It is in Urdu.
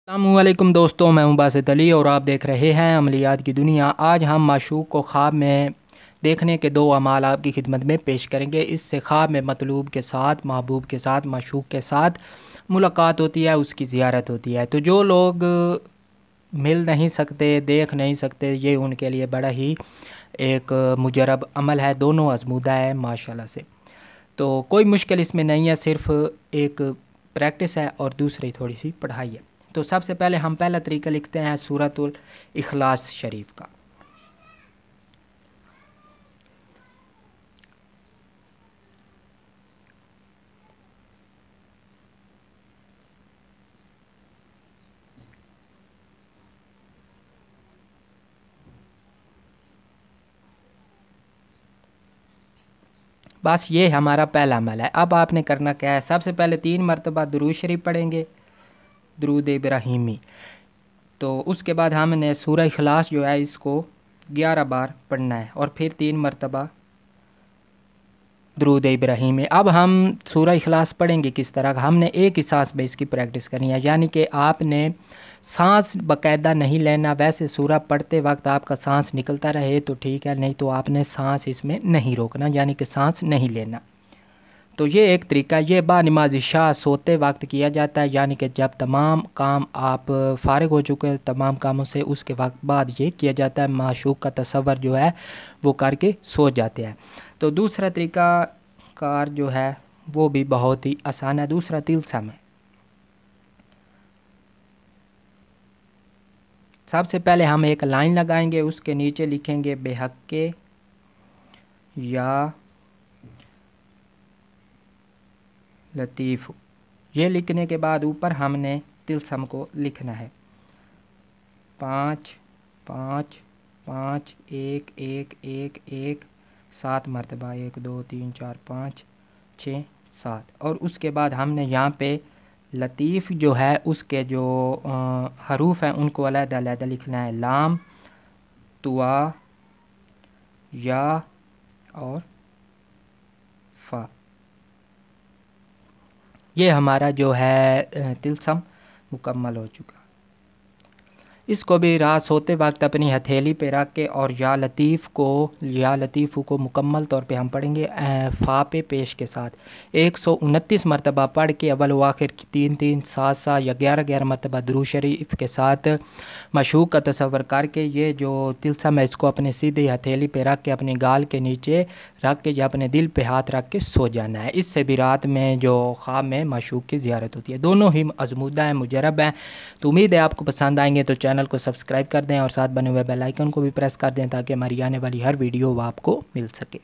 السلام علیکم دوستوں، میں ہوں باسط علی اور آپ دیکھ رہے ہیں عملیات کی دنیا۔ آج ہم معشوق کو خواب میں دیکھنے کے دو اعمال آپ کی خدمت میں پیش کریں گے۔ اس سے خواب میں مطلوب کے ساتھ، محبوب کے ساتھ، معشوق کے ساتھ ملاقات ہوتی ہے، اس کی زیارت ہوتی ہے۔ تو جو لوگ مل نہیں سکتے، دیکھ نہیں سکتے، یہ ان کے لیے بڑا ہی ایک مجرب عمل ہے۔ دونوں آزمودہ ہے ماشاءاللہ سے، تو کوئی مشکل اس میں نہیں ہے، صرف ایک پریکٹس ہے اور دوسری تھوڑی سی پڑھائی ہے۔ تو سب سے پہلے ہم پہلا طریقہ لکھتے ہیں سورۃ الاخلاص شریف کا۔ بس یہ ہمارا پہلا عمل ہے۔ اب آپ نے کرنا کیا ہے، سب سے پہلے 3 مرتبہ درود شریف پڑھیں گے، درود ابراہیمی۔ تو اس کے بعد ہم نے سورہ اخلاص جو ہے اس کو 11 بار پڑھنا ہے اور پھر 3 مرتبہ درود ابراہیمی۔ اب ہم سورہ اخلاص پڑھیں گے کس طرح، ہم نے ایک ہی سانس میں اس کی پریکٹس کرنی ہے، یعنی کہ آپ نے سانس باقاعدہ نہیں لینا۔ ویسے سورہ پڑھتے وقت آپ کا سانس نکلتا رہے تو ٹھیک ہے، نہیں تو آپ نے سانس اس میں نہیں روکنا، یعنی کہ سانس نہیں لینا۔ تو یہ ایک طریقہ، یہ با نماز عشاء سوتے وقت کیا جاتا ہے، یعنی کہ جب تمام کام آپ فارغ ہو چکے ہیں تمام کاموں سے، اس کے وقت بعد یہ کیا جاتا ہے۔ معشوق کا تصور جو ہے وہ کر کے سو جاتے ہیں۔ تو دوسرا طریقہ کار جو ہے وہ بھی بہت ہی آسان ہے، دوسرا طلسم ہے۔ سب سے پہلے ہم ایک لائن لگائیں گے، اس کے نیچے لکھیں گے بے حق کے یا لطیف۔ یہ لکھنے کے بعد اوپر ہم نے طلسم کو لکھنا ہے 5 5 5 1 1 1 1 7 مرتبہ، 1 2 3 4 5 6 7، اور اس کے بعد ہم نے یہاں پہ لطیف جو ہے اس کے جو حروف ہیں ان کو علیحدہ علیحدہ لکھنا ہے، لام، توا، یا اور فا۔ یہ ہمارا جو ہے طلسم مکمل ہو چکا۔ اس کو بھی رات سوتے وقت اپنی ہتھیلی پہ رکھ کے اور یا لطیف کو مکمل طور پہ ہم پڑھیں گے فا پہ پیش کے ساتھ 129 مرتبہ پڑھ کے اول و آخر کی 3 3 7 7 یا 11 11 مرتبہ درود شریف کے ساتھ معشوق کا تصور کر کے یہ جو طلسم ہے اس کو اپنے سیدھی ہتھیلی پہ رکھ کے اپنے گال کے نیچے رکھ کے یا اپنے دل پہ ہاتھ رکھ کے سو جانا ہے۔ اس سے بھی رات میں جو خواب میں معشوق کی زیارت ہوتی ہے۔ دونوں ہی آزمودہ ہیں، مجرب ہیں۔ تو امید ہے آپ کو پسند آئیں گے، تو چینل کو سبسکرائب کر دیں اور ساتھ بنے ہوئے بیل آئیکن کو بھی پریس کر دیں تاکہ ہماری آنے والی ہر ویڈیو وہ آپ کو مل سکے۔